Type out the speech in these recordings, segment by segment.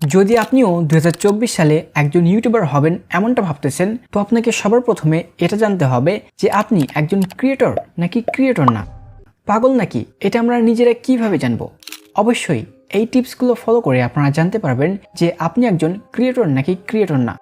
যদি আপনিও 2024 সালে একজন ইউটিউবার হবেন এমনটা ভাবতেছেন, তো আপনাকে সবার প্রথমে এটা জানতে হবে যে আপনি একজন ক্রিয়েটর নাকি ক্রিয়েটর না। পাগল নাকি? এটা আমরা নিজেরা কিভাবে জানবো? অবশ্যই এই টিপসগুলো ফলো করে আপনারা জানতে পারবেন যে আপনি একজন ক্রিয়েটর নাকি ক্রিয়েটর না।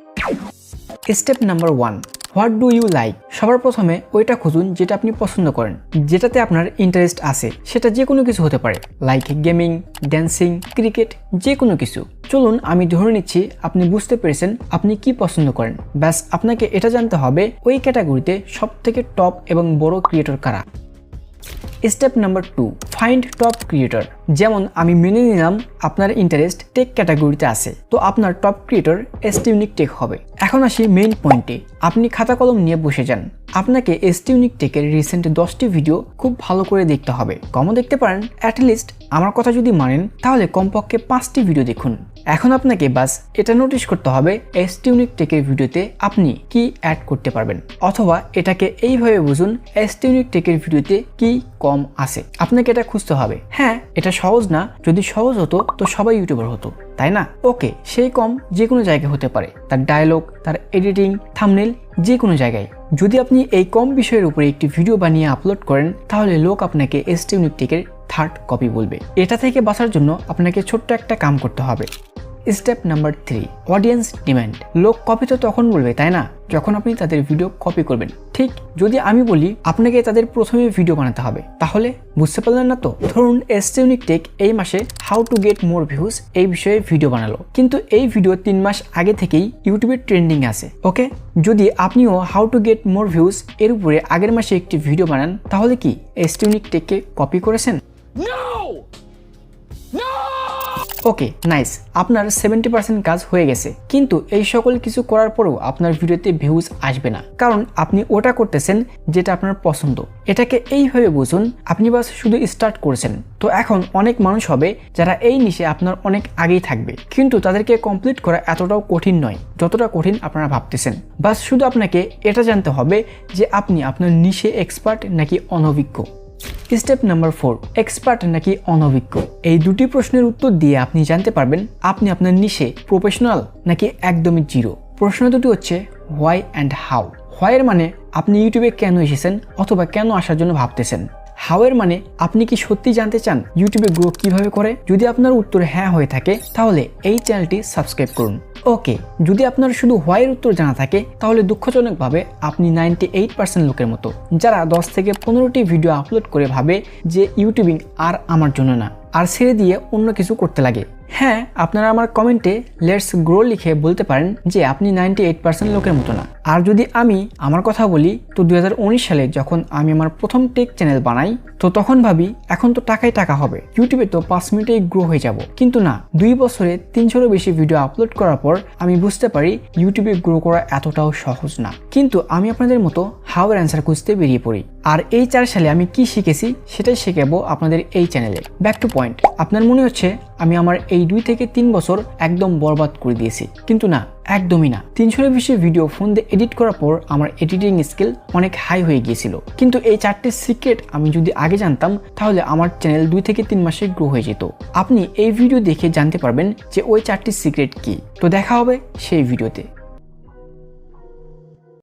Step number 1, what do you like? সবার প্রথমে ওইটা খুঁজুন যেটা আপনি পছন্দ করেন, যেটাতে আপনার ইন্টারেস্ট আছে। সেটা যে কোনো কিছু হতে পারে, লাইক গেমিং, ড্যান্সিং, ক্রিকেট, যে কোনো কিছু। চলুন আমি ধরে নিচ্ছি আপনি বুঝতে পেরেছেন আপনি কি পছন্দ করেন। ব্যাস আপনাকে এটা জানতে হবে ওই ক্যাটাগরিতে সবথেকে টপ এবং বড় ক্রিয়েটর কারা। Step number 2, find top creator. যেমন আমি মেনে নিলাম আপনার ইন্টারেস্ট টেক ক্যাটাগরিতে আছে, তো আপনার টপ ক্রিয়েটর এসটিউনিক টেক হবে। এখন আসি মেইন পয়েন্টে। আপনি খাতা কলম নিয়ে বসে যান। আপনাকে এসটিউনিক টেকের রিসেন্ট 10টি ভিডিও খুব ভালো করে দেখতে হবে। কমও দেখতে পারেন, অ্যাটলিস্ট আমার কথা যদি মানেন তাহলে কমপক্ষে 5টি ভিডিও দেখুন। এখন আপনাকে বাস এটা নোটিশ করতে হবে এসটিউনিক টেকের ভিডিওতে আপনি কি অ্যাড করতে পারবেন, অথবা এটাকে এইভাবে বুঝুন এসটিউনিক টেকের ভিডিওতে কি কম আছে। আপনাকে এটা খুঁজতে হবে। হ্যাঁ, এটা সহজ না। যদি সহজ হতো তো সবাই ইউটিউবার হতো, তাই না? ওকে, সেই কম যে কোনো জায়গায় হতে পারে, তার ডায়লগ, তার এডিটিং, থাম্বনেল, যে কোনো জায়গায়। যদি আপনি এই কম বিষয়ের উপরে একটি ভিডিও বানিয়ে আপলোড করেন তাহলে লোক আপনাকে এসটিউনিক টেকের থার্ড কপি বলবে। এটা থেকে বাঁচার জন্য আপনাকে ছোট্ট একটা কাম করতে হবে। Step number 3, audience demand. লোক কপি তো তখন বলবে, তাই না, যখন আপনি তাদের ভিডিও কপি করবেন। ঠিক যদি আমি বলি আপনাকে তাদের প্রথমে ভিডিও বানাতে হবে, তাহলে বুঝতে পারলেন না তো? ধরুন এসটিউনিক টেক এই মাসে how to get more views এই বিষয়ে ভিডিও বানালো, কিন্তু এই ভিডিও 3 মাস আগে থেকেই ইউটিউবে ট্রেন্ডিং আছে। ওকে, যদি আপনিও how to get more views এর উপরে আগের মাসে একটি ভিডিও বানান, তাহলে কি এসটিউনিক টেককে কপি করেছেন? ওকে, নাইস, আপনার 70% কাজ হয়ে গেছে। কিন্তু এই সকল কিছু করার পরেও আপনার ভিডিওতে ভিউজ আসবে না, কারণ আপনি ওটা করতেছেন যেটা আপনার পছন্দ। এটাকে এইভাবে বুঝুন আপনি বাস শুধু স্টার্ট করেছেন। তো এখন অনেক মানুষ হবে যারা এই নিশে আপনার অনেক আগেই থাকবে, কিন্তু তাদেরকে কমপ্লিট করা এতটাও কঠিন নয় যতটা কঠিন আপনারা ভাবতেছেন। বাস শুধু আপনাকে এটা জানতে হবে যে আপনি আপনার নিশে এক্সপার্ট নাকি অনভিজ্ঞ। স্টেপ নাম্বার 4, এক্সপার্ট নাকি অনভিজ্ঞ। এই দুটি প্রশ্নের উত্তর দিয়ে আপনি জানতে পারবেন আপনি আপনার নিশে প্রফেশনাল নাকি একদমই জিরো। প্রশ্ন দুটি হচ্ছে হোয়াই অ্যান্ড হাউ। হোয়াইয়ের মানে আপনি ইউটিউবে কেন এসেছেন অথবা কেন আসার জন্য ভাবতেছেন। হাউ এর মানে আপনি কি সত্যি জানতে চান ইউটিউবে গ্রো কিভাবে করে। যদি আপনার উত্তর হ্যাঁ হয়ে থাকে তাহলে এই চ্যানেলটি সাবস্ক্রাইব করুন। ওকে, যদি আপনার শুধু হোয়াইয়ের উত্তর জানা থাকে তাহলে দুঃখজনকভাবে আপনি 98% লোকের মতো, যারা 10 থেকে 15টি ভিডিও আপলোড করে ভাবে যে ইউটিউবিং আর আমার জন্য না, আর ছেড়ে দিয়ে অন্য কিছু করতে লাগে। হ্যাঁ, আপনারা আমার কমেন্টে লেটস গ্রো লিখে বলতে পারেন যে আপনি 98% লোকের মতো না। আর যদি আমি আমার কথা বলি, তো 2019 সালে যখন আমি আমার প্রথম টেক চ্যানেল বানাই, তো তখন ভাবি এখন তো টাকাই টাকা হবে, ইউটিউবে তো 5 মিনিটেই গ্রো হয়ে যাব। কিন্তু না, 2 বছরে 300-এরও বেশি ভিডিও আপলোড করার পর আমি বুঝতে পারি ইউটিউবে গ্রো করা এতটাও সহজ না। কিন্তু আমি আপনাদের মতো হাউ এর অ্যান্সার খুঁজতে বেরিয়ে পড়ি। আর এই 4 সালে আমি কি শিখেছি সেটাই শেখাবো আপনাদের এই চ্যানেলে। Back to point. আপনার মনে হচ্ছে আমি আমার এই 2 থেকে 3 বছর একদম বরবাদ করে দিয়েছি, কিন্তু না, একদমই না। 300-এর বেশি ভিডিও ফোন দিয়ে এডিট করার পর আমার এডিটিং স্কিল অনেক হাই হয়ে গিয়েছিল। কিন্তু এই 4টি সিক্রেট আমি যদি আগে জানতাম তাহলে আমার চ্যানেল 2 থেকে 3 মাসে গ্রো হয়ে যেত। আপনি এই ভিডিও দেখে জানতে পারবেন যে ওই 4টি সিক্রেট কি। তো দেখা হবে সেই ভিডিওতে।